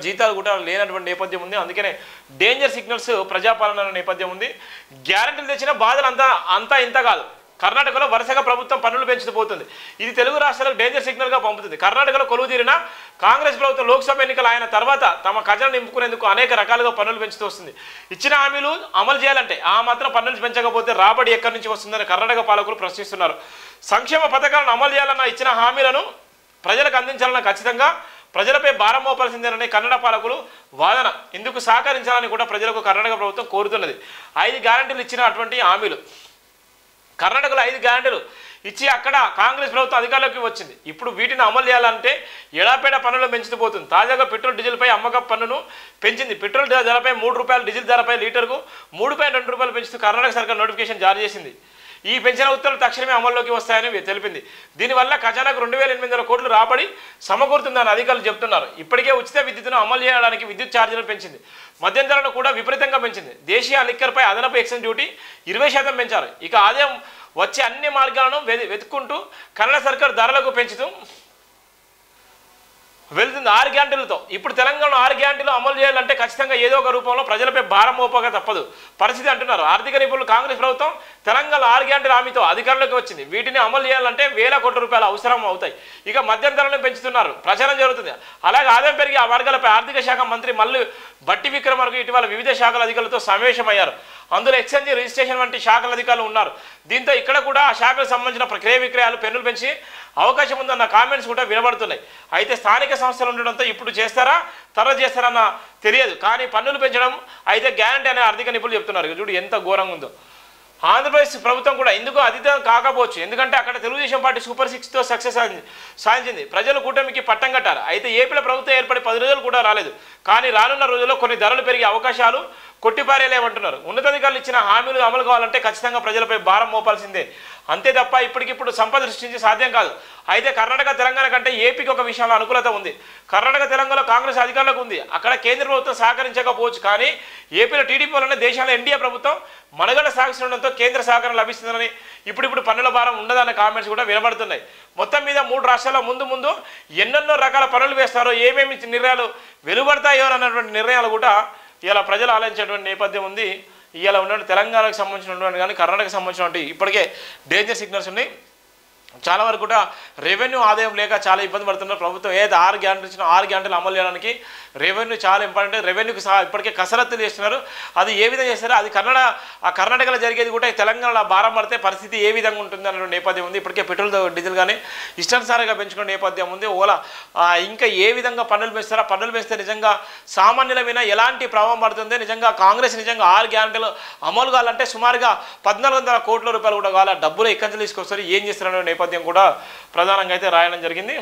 జీతాలు కూడా లేనటువంటి నేపథ్యం ఉంది. అందుకనే డేంజర్ సిగ్నల్స్ ప్రజాపాలన నేపథ్యం ఉంది. గ్యారెంటీలు తెచ్చిన బాధలు అంతా ఇంత కాదు. కర్ణాటకలో వరుసగా ప్రభుత్వం పన్నులు పెంచుతూ పోతుంది. ఇది తెలుగు రాష్ట్రాలకు డేంజర్ సిగ్నల్గా పంపుతుంది. కర్ణాటకలో కొలువు తీరిన కాంగ్రెస్ ప్రభుత్వం లోక్సభ ఎన్నికలు అయిన తర్వాత తమ ఖజానా నింపుకునేందుకు అనేక రకాలుగా పన్నులు పెంచుతూ వస్తుంది. ఇచ్చిన హామీలు అమలు చేయాలంటే ఆ మాత్రం పన్నులు పెంచకపోతే రాబడి ఎక్కడి నుంచి వస్తుందని కర్ణాటక పాలకులు ప్రశ్నిస్తున్నారు. సంక్షేమ పథకాలను అమలు చేయాలన్న ఇచ్చిన హామీలను ప్రజలకు అందించాలన్న ఖచ్చితంగా ప్రజలపై భారం మోపాల్సిందేనని కన్నడ పాలకులు వాదన. ఇందుకు సహకరించాలని కూడా ప్రజలకు కర్ణాటక ప్రభుత్వం కోరుతున్నది. 5 గ్యారెంటీలు ఇచ్చిన అటువంటి హామీలు కర్ణాటకలో 5 గ్యారెంటీలు ఇచ్చి అక్కడ కాంగ్రెస్ ప్రభుత్వం అధికారంలోకి వచ్చింది. ఇప్పుడు వీటిని అమలు చేయాలంటే ఎడాపేడ పన్నులు పెంచుతూ పోతుంది. తాజాగా పెట్రోల్ డీజిల్పై అమ్మకపు పన్నును పెంచింది. పెట్రోల్ ధరపై 3 రూపాయలు, డీజిల్ ధరపై లీటర్కు 3.2 రూపాయలు పెంచుతూ కర్ణాటక సర్కార్ నోటిఫికేషన్ జారీ చేసింది. ఈ పెంచిన ఉత్తర్వులు తక్షణమే అమల్లోకి వస్తాయని తెలిపింది. దీనివల్ల ఖజానాకు 2800 కోట్లు రాబడి సమకూరుతుందని అధికారులు చెబుతున్నారు. ఇప్పటికే ఉచిత విద్యుత్తును అమలు చేయడానికి విద్యుత్ ఛార్జీలను పెంచింది. మద్యం ధరను కూడా విపరీతంగా పెంచింది. దేశీయ లిక్కర్పై అదనపు ఎక్సైజ్ డ్యూటీ 20% పెంచారు. ఇక ఆదాయం వచ్చే అన్ని మార్గాలను వెతుక్కుంటూ కన్నడ సర్కార్ ధరలకు పెంచుతూ వెళ్తుంది 6 గ్యారెంటీలతో. ఇప్పుడు తెలంగాణలో 6 గ్యారెంటీలు అమలు చేయాలంటే ఖచ్చితంగా ఏదో ఒక రూపంలో ప్రజలపై భారం మోపగా తప్పదు పరిస్థితి అంటున్నారు ఆర్థిక నిపుణులు. కాంగ్రెస్ ప్రభుత్వం తెలంగాణలో 6 గ్యారెంటీల హామీతో అధికారంలోకి వచ్చింది. వీటిని అమలు చేయాలంటే వేల కోట్ల రూపాయలు అవసరం అవుతాయి. ఇక మద్యం ధరలను పెంచుతున్నారు, ప్రచారం జరుగుతుంది. అలాగే ఆదాయం పెరిగి ఆ వర్గాలపై ఆర్థిక శాఖ మంత్రి మల్లు భట్టి విక్రమార్క ఇటీవల వివిధ శాఖల అధికారులతో సమావేశమయ్యారు. అందులో ఎక్స్చేంజ్, రిజిస్ట్రేషన్ వంటి శాఖల అధికారులు ఉన్నారు. దీంతో ఇక్కడ కూడా ఆ శాఖలకు సంబంధించిన క్రయ విక్రయాలు పెన్నులు పెంచి అవకాశం ఉందన్న కామెంట్స్ కూడా వినబడుతున్నాయి. అయితే స్థానిక సంస్థలు ఉండడంతో ఇప్పుడు చేస్తారా తర్వాత చేస్తారన్న తెలియదు. కానీ పన్నులు పెంచడం అయితే గ్యారంటీ అనే ఆర్థిక నిపుణులు చెప్తున్నారు. చూడు ఎంత ఘోరంగా ఉందో. ఆంధ్రప్రదేశ్ ప్రభుత్వం కూడా ఇందుకు అతీతం కాకపోవచ్చు. ఎందుకంటే అక్కడ తెలుగుదేశం పార్టీ సూపర్ 6తో సక్సెస్ సాధించింది. ప్రజలు కూటమికి పట్టం కట్టారు. అయితే ఏపీలో ప్రభుత్వం ఏర్పడి 10 రోజులు కూడా రాలేదు. కానీ రానున్న రోజుల్లో కొన్ని ధరలు పెరిగే అవకాశాలు కొట్టిపారేలేమంటున్నారు. ఉన్నతాధికారులు ఇచ్చిన హామీలు అమలు కావాలంటే ఖచ్చితంగా ప్రజలపై భారం మోపాల్సిందే. అంతే తప్ప ఇప్పటికిప్పుడు సంపద సృష్టించి సాధ్యం కాదు. అయితే కర్ణాటక, తెలంగాణ కంటే ఏపీకి ఒక విషయంలో అనుకూలత ఉంది. కర్ణాటక, తెలంగాణలో కాంగ్రెస్ అధికారులకు ఉంది. అక్కడ కేంద్ర ప్రభుత్వం సహకరించకపోవచ్చు. కానీ ఏపీలో టీడీపీ వలన దేశంలో ఎన్డీఏ ప్రభుత్వం మనుగడ సాగిస్తుండడంతో కేంద్ర సహకారం లభిస్తుందని ఇప్పుడు పన్నుల భారం ఉండదన్న కామెంట్స్ కూడా వినబడుతున్నాయి. మొత్తం మీద 3 రాష్ట్రాల్లో ముందు ఎన్నెన్నో రకాల పనులు వేస్తారో, ఏమేమి నిర్ణయాలు వెలువడతాయో అన్నటువంటి నిర్ణయాలు కూడా ఇలా ప్రజలు ఆలోచించేటువంటి నేపథ్యం ఉంది. ఇలా ఉన్నటువంటి తెలంగాణకు సంబంధించినటువంటి కానీ కర్ణాటకకు సంబంధించినటువంటి ఇప్పటికే డేంజర్ సిగ్నల్స్ ఉన్నాయి. చాలా వరకు కూడా రెవెన్యూ ఆదాయం లేక చాలా ఇబ్బంది పడుతున్నారు. ప్రభుత్వం ఏదైతే 6 గ్యారెంటీలు ఇచ్చినా 6 గ్యారెంటీలు అమలు చేయడానికి రెవెన్యూ చాలా ఇంపార్టెంట్. రెవెన్యూకి ఇప్పటికే కసరత్తులు చేస్తున్నారు. అది ఏ విధంగా చేస్తారో అది కర్ణాటకలో జరిగేది కూడా తెలంగాణలో భారం పడితే పరిస్థితి ఏ విధంగా ఉంటుంది అన్న నేపథ్యం ఉంది. ఇప్పటికే పెట్రోల్, డీజిల్ కానీ ఇష్టానుసారంగా పెంచుకునే నేపథ్యం ఉంది. ఓలా ఇంకా ఏ విధంగా పన్నులు పెంచుతారో, పన్నులు పెంచితే నిజంగా సామాన్యుల మీద ఎలాంటి ప్రభావం పడుతుంది, నిజంగా కాంగ్రెస్ నిజంగా 6 గ్యారెంటీలు అమలు కావాలంటే సుమారుగా 1400 కోట్ల రూపాయలు కూడా కావాలి. డబ్బులు ఎక్కడి నుంచి తీసుకొస్తారు, ఏం చేస్తారనే నేపథ్యం కూడా ప్రధానంగా అయితే రాయడం జరిగింది.